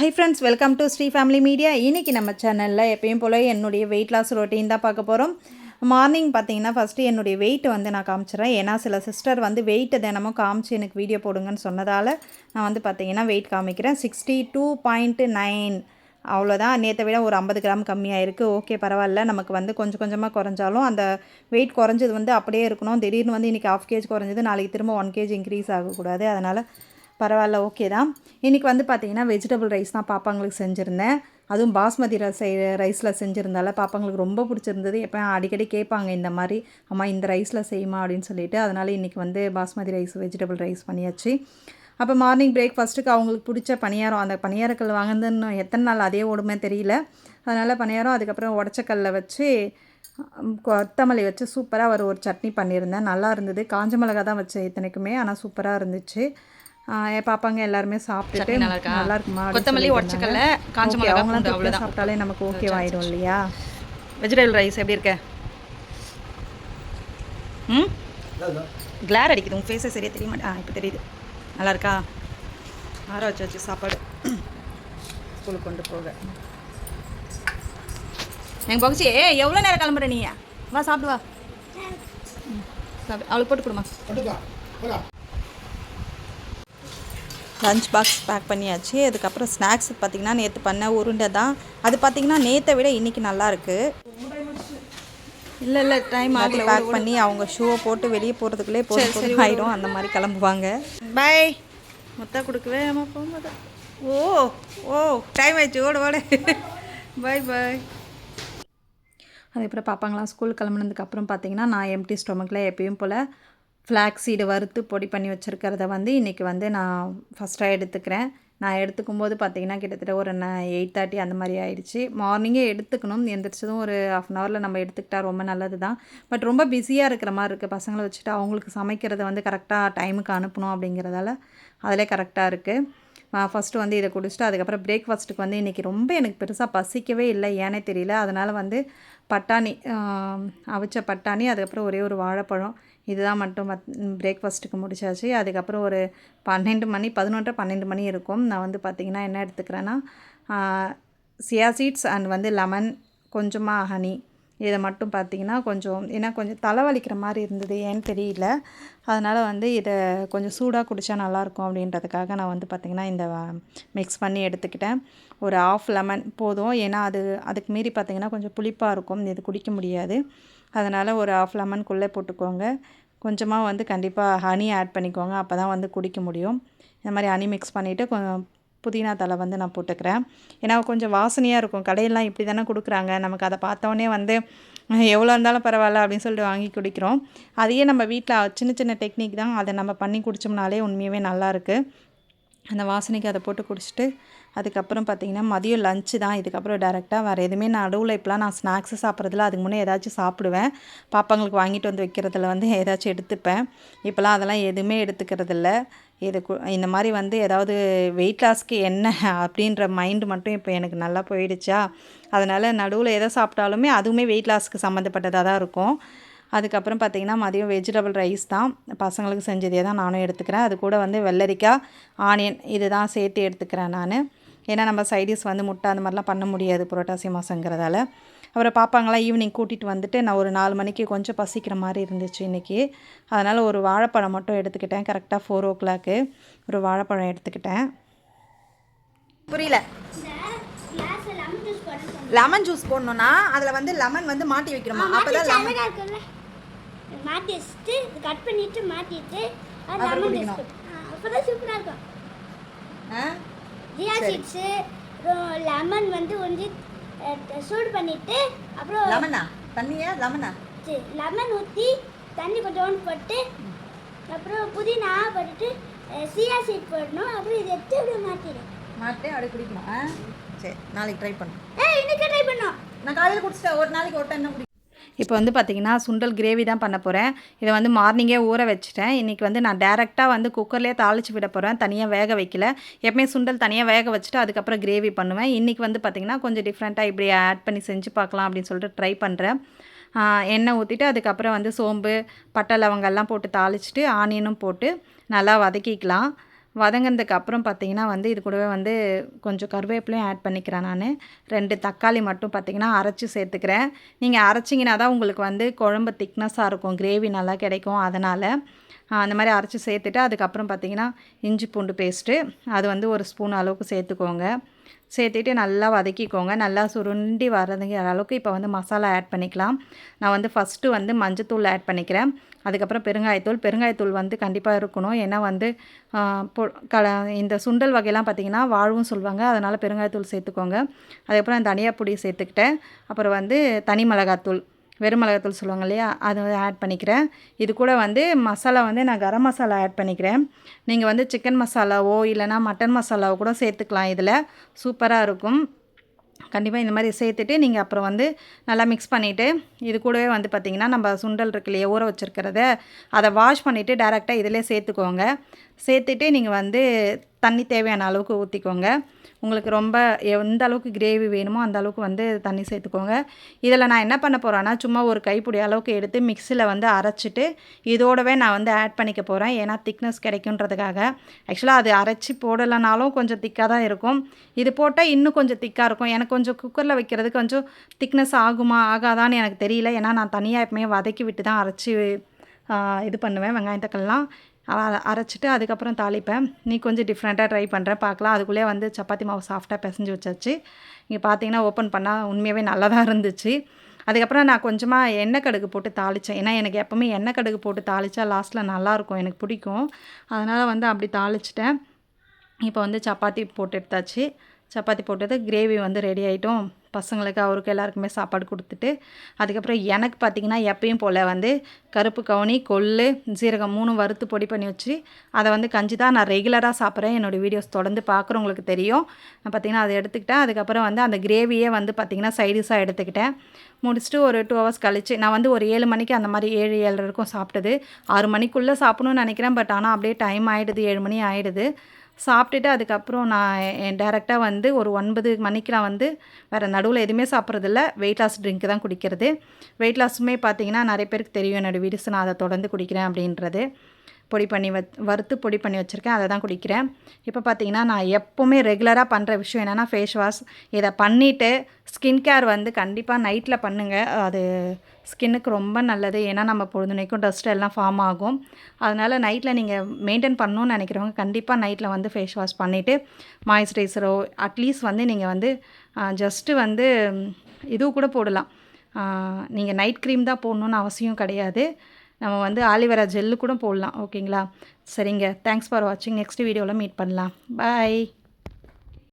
High friends, welcome to Sri family media. இன்றைக்கி நம்ம சேனலில் எப்பயும் போல் என்னுடைய வெயிட் லாஸ் ரொட்டீன் தான் பார்க்க போகிறோம். மார்னிங் பார்த்தீங்கன்னா ஃபஸ்ட்டு என்னுடைய வெயிட்டை நான் காமிச்சிடுறேன். ஏன்னா சில சிஸ்டர் வெயிட்டை தினமும் காமிச்சு எனக்கு வீடியோ போடுங்கன்னு சொன்னதால் நான் பார்த்தீங்கன்னா வெயிட் காமிக்கிறேன். 62.9 அவ்வளோதான். நேற்றை விட ஒரு 50 கிராம் கம்மியாக இருக்குது. ஓகே, பரவாயில்ல. நமக்கு கொஞ்சம் கொஞ்சமாக குறைஞ்சாலும் அந்த வெயிட் குறைஞ்சது அப்படியே இருக்கணும். திடீர்னு இன்றைக்கி 1/2 kg குறைஞ்சது, நாளைக்கு திரும்ப 1 kg இன்க்ரீஸ் ஆகக்கூடாது. அதனால் பரவாயில்ல, ஓகே தான். இன்றைக்கி பார்த்தீங்கன்னா வெஜிடபிள் ரைஸ் தான் பாப்பாங்களுக்கு செஞ்சுருந்தேன். அதுவும் பாஸ்மதி ரைஸில் செஞ்சுருந்தால பாப்பாங்களுக்கு ரொம்ப பிடிச்சிருந்தது. எப்போ அடிக்கடி கேட்பாங்க இந்த மாதிரி, அம்மா இந்த ரைஸில் செய்யுமா அப்படின்னு சொல்லிட்டு. அதனால் இன்றைக்கி பாஸ்மதி ரைஸ் வெஜிடபிள் ரைஸ் பண்ணியாச்சு. அப்போ மார்னிங் பிரேக்ஃபாஸ்ட்டுக்கு அவங்களுக்கு பிடிச்ச பணியாரம், அந்த பணியாரக்கல் வாங்கினதுன்னு எத்தனை நாள் அதே ஓடுமே தெரியல. அதனால் பணியாரம், அதுக்கப்புறம் உடச்சக்கல்ல வச்சு கொத்தமல்லி வச்சு சூப்பராக ஒரு சட்னி பண்ணியிருந்தேன். நல்லா இருந்தது. காஞ்ச மிளகா தான் வச்சேன் இத்தனைக்குமே, ஆனால் சூப்பராக இருந்துச்சு. பாப்பாங்க எல்லாருமே சாப்பிட்டுட்டு நல்லா இருக்குமா, கொத்தமல்லி உடச்சக்கல்ல காஞ்ச மிளகா அவ்வளோதான் சாப்பிட்டாலே நமக்கு ஓகே ஆயிடும் இல்லையா. வெஜிடபிள் ரைஸ் எப்படி இருக்க? கிளார் அடிக்குது உங்கள் ஃபேஸை சரியாக தெரிய மாட்டேன். இப்போ தெரியுது. நல்லா இருக்கா? ஆற வச்சு சாப்பாடு ஸ்கூலுக்கு கொண்டு போக. எங்கள் பகுச்சி எவ்வளோ நேரம் கிளம்புற நீ? வா சாப்பிடு, வா சாப்பிடு. அவளுக்கு போட்டு கொடுமா. லஞ்ச் பாக்ஸ் பேக் பண்ணியாச்சு. அதுக்கப்புறம் ஸ்நாக்ஸ் பார்த்திங்கன்னா நேற்று பண்ண உருண்டை தான். அது பார்த்திங்கன்னா நேற்றை விட இன்றைக்கி நல்லாயிருக்கு. இல்லை டைம் ஆகல. பேக் பண்ணி அவங்க ஷூவை போட்டு வெளியே போகிறதுக்குள்ளே போட்டு ஆகிடும். அந்த மாதிரி கிளம்புவாங்க. பாய். மொத்தா கொடுக்கவே நம்ம போகும்போது ஓ டைம் ஆயிடுச்சு, ஓடு பாய் பாய். அதுக்கப்புறம் பாப்பாங்களாம் ஸ்கூல் கிளம்புனதுக்கப்புறம் பார்த்திங்கன்னா நான் எம்டி ஸ்டொமக்கில் எப்பயும் போல் ஃப்ளாக்ஸ் சீடு வறுத்து பொடி பண்ணி வச்சுருக்கிறத இன்றைக்கி நான் ஃபஸ்ட்டாக எடுத்துக்கிறேன். நான் எடுத்துக்கும்போது பார்த்திங்கன்னா கிட்டத்தட்ட ஒரு 8:30 அந்த மாதிரி ஆயிடுச்சு. மார்னிங்கே எடுத்துக்கணும். எந்திரிச்சதும் ஒரு 1/2 அன் ஹவரில் நம்ம எடுத்துக்கிட்டால் ரொம்ப நல்லது தான். பட் ரொம்ப பிஸியாக இருக்கிற மாதிரி இருக்குது. பசங்களை வச்சுட்டு அவங்களுக்கு சமைக்கிறத கரெக்டாக டைமுக்கு அனுப்பணும் அப்படிங்கிறதால அதிலே கரெக்டாக இருக்குது. ஃபஸ்ட்டு இதை குடிச்சிட்டு அதுக்கப்புறம் பிரேக்ஃபாஸ்ட்டுக்கு இன்றைக்கி ரொம்ப எனக்கு பெருசாக பசிக்கவே இல்லை, ஏனே தெரியல. அதனால் பட்டாணி, அவிச்ச பட்டாணி, அதுக்கப்புறம் ஒரே ஒரு வாழைப்பழம், இதுதான் மட்டும் பிரேக்ஃபாஸ்ட்டுக்கு முடிச்சாச்சு. அதுக்கப்புறம் ஒரு 12 மணி 11-12 மணி இருக்கும். நான் பார்த்திங்கன்னா என்ன எடுத்துக்கிறேன்னா சியா சீட்ஸ் அண்ட் லெமன், கொஞ்சமாக ஹனி, இதை மட்டும் பார்த்திங்கன்னா ஏன்னா கொஞ்சம் தலைவலிக்கிற மாதிரி இருந்தது, ஏன்னு தெரியல. அதனால் இதை கொஞ்சம் சூடாக குடித்தா நல்லாயிருக்கும் அப்படின்றதுக்காக நான் பார்த்திங்கன்னா இந்த மிக்ஸ் பண்ணி எடுத்துக்கிட்டேன். ஒரு 1/2 லெமன் போதும். ஏன்னா அதுக்கு மீறி பார்த்திங்கன்னா கொஞ்சம் புளிப்பாக இருக்கும், இது குடிக்க முடியாது. அதனால் ஒரு 1/2 லெமனுக்குள்ளே போட்டுக்கோங்க. கொஞ்சமாக கண்டிப்பாக ஹனி ஆட் பண்ணிக்கோங்க, அப்போ தான் குடிக்க முடியும். இந்த மாதிரி ஹனி மிக்ஸ் பண்ணிவிட்டு புதினா தலை நான் போட்டுக்கிறேன். ஏன்னா கொஞ்சம் வாசனையாக இருக்கும். கடையெல்லாம் இப்படி தானே கொடுக்குறாங்க. நமக்கு அதை பார்த்தோன்னே எவ்வளோ இருந்தாலும் பரவாயில்ல அப்படின்னு சொல்லிட்டு வாங்கி குடிக்கிறோம். அதையே நம்ம வீட்டில் சின்ன சின்ன டெக்னிக் தான், அதை நம்ம பண்ணி குடித்தோம்னாலே உண்மையாகவே நல்லாயிருக்கு. அந்த வாசனைக்கு அதை போட்டு குடிச்சிட்டு அதுக்கப்புறம் பார்த்திங்கன்னா மதியம் லஞ்சு தான். இதுக்கப்புறம் டேரெக்டாக வேறு எதுவுமே நடுவில் இப்போலாம் நான் ஸ்நாக்ஸு சாப்பிட்றதில்ல. அதுக்கு முன்னே ஏதாச்சும் சாப்பிடுவேன். பாப்பாங்களுக்கு வாங்கிட்டு வைக்கிறதுல ஏதாச்சும் எடுத்துப்பேன். இப்போலாம் அதெல்லாம் எதுவுமே எடுத்துக்கிறதில்ல. இந்த மாதிரி ஏதாவது வெயிட் லாஸ்க்கு என்ன அப்படின்ற மைண்டு மட்டும் இப்போ எனக்கு நல்லா போயிடுச்சா. அதனால் நடுவில் எதை சாப்பிட்டாலுமே அதுவுமே வெயிட் லாஸ்க்கு சம்மந்தப்பட்டதாக தான் இருக்கும். அதுக்கப்புறம் பார்த்திங்கன்னா மதியம் வெஜிடபிள் ரைஸ் தான், பசங்களுக்கு செஞ்சதே தான் நானும் எடுத்துக்கிறேன். அது கூட வெள்ளரிக்காய், ஆனியன் இது தான் சேர்த்து எடுத்துக்கிறேன் நான். ஏன்னா நம்ம சைடிஸ் முட்டை அந்த மாதிரிலாம் பண்ண முடியாது புரட்டாசி மாதங்கிறதால. அப்புறம் பாப்பாங்களாம் ஈவினிங் கூட்டிகிட்டு வந்துட்டு நான் ஒரு 4 மணிக்கு கொஞ்சம் பசிக்கிற மாதிரி இருந்துச்சு இன்றைக்கி. அதனால் ஒரு வாழைப்பழம் மட்டும் எடுத்துக்கிட்டேன். கரெக்டாக 4 o'clock ஒரு வாழைப்பழம் எடுத்துக்கிட்டேன். புரியல. லெமன் ஜூஸ் போடணும்னா அதில் லெமன் மாட்டி வைக்கணுமா? அப்போ தான் லெமன் மாற்றி வச்சுட்டு கட் பண்ணிவிட்டு மாற்றிட்டு லெமன் ஜூஸ் அப்போ தான் சூப்பராக இருக்கும். ஜியா சீட்ஸு லெமன் ஒன்று சூடு பண்ணிவிட்டு அப்புறம் லெமன் ஊற்றி தண்ணி கொஞ்சோண்டு போட்டு அப்புறம் புதினா போட்டுட்டு சியா சீட் போடணும். அப்புறம் இதை எடுத்து அப்படியே மாற்றி அப்படி குடிக்கணும். சரி, நாளைக்கு ட்ரை பண்ணணும். இன்னைக்கு ட்ரை பண்ணோம். நான் காலையில் குடிச்சிட்டேன். ஒரு நாளைக்கு ஒரு டைம் தான் குடிக்கும். இப்போ பார்த்திங்கன்னா சுண்டல் கிரேவி தான் பண்ண போகிறேன். இதை மார்னிங்கே ஊற வச்சுட்டேன். இன்றைக்கி நான் டேரெக்டாக குக்கர்லேயே தாளித்து விட போகிறேன். தனியாக வேக வைக்கல. எப்பவுமே சுண்டல் தனியாக வேக வச்சுட்டு அதுக்கப்புறம் கிரேவி பண்ணுவேன். இன்றைக்கி பார்த்திங்கன்னா கொஞ்சம் டிஃப்ரெண்ட்டாக இப்படி ஆட் பண்ணி செஞ்சு பார்க்கலாம் அப்படின்னு சொல்லிட்டு ட்ரை பண்ணுறேன். எண்ணெய் ஊற்றிட்டு அதுக்கப்புறம் சோம்பு, பட்டை, லவங்கெல்லாம் போட்டு தாளிச்சிட்டு ஆனியனும் போட்டு நல்லா வதக்கிக்கலாம். வதங்கினதுக்கு அப்புறம் பார்த்திங்கன்னா வந்து இது கூடவே வந்து கொஞ்சம் கருவேப்பிலையும் ஆட் பண்ணிக்கிறேன் நான். 2 தக்காளி மட்டும் பார்த்திங்கன்னா அரைச்சி சேர்த்துக்கிறேன். நீங்கள் அரைச்சிங்கன்னா தான் உங்களுக்கு வந்து குழம்பு திக்னஸாக இருக்கும், கிரேவி நல்லா கிடைக்கும். அதனால் அந்த மாதிரி அரைச்சி சேர்த்துட்டு அதுக்கப்புறம் பார்த்திங்கன்னா இஞ்சி பூண்டு பேஸ்ட்டு அது வந்து 1 ஸ்பூன் அளவுக்கு சேர்த்துக்கோங்க. சேர்த்துட்டு நல்லா வதக்கிக்கோங்க. நல்லா சுருண்டி வர்றதுங்கிற அளவுக்கு இப்போ வந்து மசாலா ஆட் பண்ணிக்கலாம். நான் வந்து ஃபஸ்ட்டு வந்து மஞ்சத்தூள் ஆட் பண்ணிக்கிறேன். அதுக்கப்புறம் பெருங்காயத்தூள் வந்து கண்டிப்பாக இருக்கணும். ஏன்னா வந்து இந்த சுண்டல் வகையெல்லாம் பார்த்திங்கன்னா வாழ்வும் சொல்லுவாங்க. அதனால் பெருங்காயத்தூள் சேர்த்துக்கோங்க. அதுக்கப்புறம் தனியா பொடி சேர்த்துக்கிட்டேன். அப்புறம் வந்து தனி மிளகாத்தூள், வெறும் மிளகாத்தூள் சொல்லுவாங்க இல்லையா, அது ஆட் பண்ணிக்கிறேன். இது கூட வந்து மசாலா வந்து நான் கரம் மசாலா ஆட் பண்ணிக்கிறேன். நீங்கள் வந்து சிக்கன் மசாலாவோ இல்லைனா மட்டன் மசாலாவோ கூட சேர்த்துக்கலாம். இதில் சூப்பராக இருக்கும். கண்டிப்பாக இந்த மாதிரி சேர்த்துட்டு நீங்கள் அப்புறம் வந்து நல்லா மிக்ஸ் பண்ணிவிட்டு இது கூடவே வந்து பார்த்திங்கன்னா நம்ம சுண்டல் இருக்கு இல்லையா ஊற வச்சுருக்கிறத அதை வாஷ் பண்ணிவிட்டு டேரெக்டாக இதிலே சேர்த்துக்கோங்க. சேர்த்துட்டு நீங்கள் வந்து தண்ணி தேவையான அளவுக்கு ஊற்றிக்கோங்க. உங்களுக்கு ரொம்ப எந்த அளவுக்கு கிரேவி வேணுமோ அந்த அளவுக்கு வந்து தண்ணி சேர்த்துக்கோங்க. இதில் நான் என்ன பண்ண போகிறேன்னா சும்மா ஒரு கைப்பிடி அளவுக்கு எடுத்து மிக்ஸியில் வந்து அரைச்சிட்டு இதோடவே நான் வந்து ஆட் பண்ணிக்க போகிறேன். ஏன்னா திக்னஸ் கிடைக்குன்றதுக்காக. ஆக்சுவலாக அது அரைச்சி போடலைனாலும் கொஞ்சம் திக்காக தான் இருக்கும். இது போட்டால் இன்னும் கொஞ்சம் திக்காக இருக்கும். எனக்கு கொஞ்சம் குக்கரில் வைக்கிறது கொஞ்சம் திக்னஸ் ஆகுமா ஆகாதான்னு எனக்கு தெரியல. ஏன்னா நான் தனியாக எப்பவுமே வதக்கி விட்டு தான் அரைச்சி இது பண்ணுவேன். வெங்காயம் தக்காளிலாம் அரைச்சிட்டு அதுக்கப்புறம் தாளிப்பேன். நீ கொஞ்சம் டிஃப்ரெண்ட்டாக ட்ரை பண்ணுறேன் பார்க்கலாம். அதுக்குள்ளே வந்து சப்பாத்தி மாவு சாஃப்டாக பிசைஞ்சு வச்சாச்சு. இங்கே பார்த்தீங்கன்னா ஓப்பன் பண்ணால் உண்மையாகவே நல்லா தான் இருந்துச்சு. அதுக்கப்புறம் நான் கொஞ்சமாக எண்ணெய் கடுகு போட்டு தாளித்தேன். ஏன்னா எனக்கு எப்போவுமே எண்ணெய் கடுகு போட்டு தாளித்தா லாஸ்ட்டில் நல்லாயிருக்கும், எனக்கு பிடிக்கும். அதனால் வந்து அப்படி தாளிச்சிட்டேன். இப்போ வந்து சப்பாத்தி போட்டு எடுத்தாச்சு. சப்பாத்தி போட்டது கிரேவி வந்து ரெடி ஆகிட்டோம். பசங்களுக்கு அவருக்கு எல்லாருக்குமே சாப்பாடு கொடுத்துட்டு அதுக்கப்புறம் எனக்கு பார்த்திங்கன்னா எப்பயும் போல் வந்து கருப்பு கவுனி, கொள்ளு, சீரகம் 3 வறுத்து பொடி பண்ணி வச்சு அதை வந்து கஞ்சி தான் நான் ரெகுலராக சாப்பிட்றேன். என்னோடய வீடியோஸ் தொடர்ந்து பார்க்குறவங்களுக்கு தெரியும். நான் பார்த்திங்கன்னா அதை எடுத்துக்கிட்டேன். அதுக்கப்புறம் வந்து அந்த கிரேவியே வந்து பார்த்திங்கன்னா சைடிஷாக எடுத்துக்கிட்டேன். முடிச்சுட்டு ஒரு 2 ஹவர்ஸ் கழிச்சு நான் வந்து ஒரு 7 மணிக்கு அந்த மாதிரி 7, 7:30 இருக்கும் சாப்பிட்டது. 6 மணிக்குள்ளே சாப்பிடணும்னு நினைக்கிறேன். பட் ஆனால் அப்படியே டைம் ஆகிடுது, 7 மணி ஆகிடுது. சாப்பிட்டுட்டு அதுக்கப்புறம் நான் டேரெக்டாக வந்து ஒரு 9 மணிக்கு நான் வந்து வேறு நடுவில் எதுவுமே சாப்பிட்றதில்ல. வெயிட் லாஸ் ட்ரிங்க் தான் குடிக்கிறது. வெயிட் லாஸுமே பார்த்திங்கன்னா நிறைய பேருக்கு தெரியும் என்னோடய வீடியோஸ் நான் அதை தொடர்ந்து குடிக்கிறேன் அப்படின்றது. பொடி பண்ணி வறுத்து பொடி பண்ணி வச்சுருக்கேன், அதை தான் குடிக்கிறேன். இப்போ பார்த்திங்கன்னா நான் எப்போவுமே ரெகுலராக பண்ணுற விஷயம் என்னென்னா ஃபேஸ் வாஷ். இதை பண்ணிவிட்டு ஸ்கின் கேர் வந்து கண்டிப்பாக நைட்டில் பண்ணுங்கள். அது ஸ்கின்னுக்கு ரொம்ப நல்லது. ஏன்னா நம்ம பொழுதுனைக்கும் டஸ்ட் எல்லாம் ஃபார்ம் ஆகும். அதனால் நைட்டில் நீங்கள் மெயின்டைன் பண்ணணும்னு நினைக்கிறவங்க கண்டிப்பாக நைட்டில் வந்து ஃபேஸ் வாஷ் பண்ணிவிட்டு மாய்ஸ்சரைசரோ அட்லீஸ்ட் வந்து நீங்கள் வந்து ஜஸ்ட்டு வந்து இதுவும் கூட போடலாம். நீங்கள் நைட் க்ரீம் தான் போடணுன்னு அவசியம் கிடையாது. நம்ம வந்து ஆலிவேரா ஜெல்லு கூட போடலாம். ஓகேங்களா? சரிங்க. தேங்க்ஸ் ஃபார் வாட்சிங். நெக்ஸ்ட் வீடியோவில் மீட் பண்ணலாம். பாய்.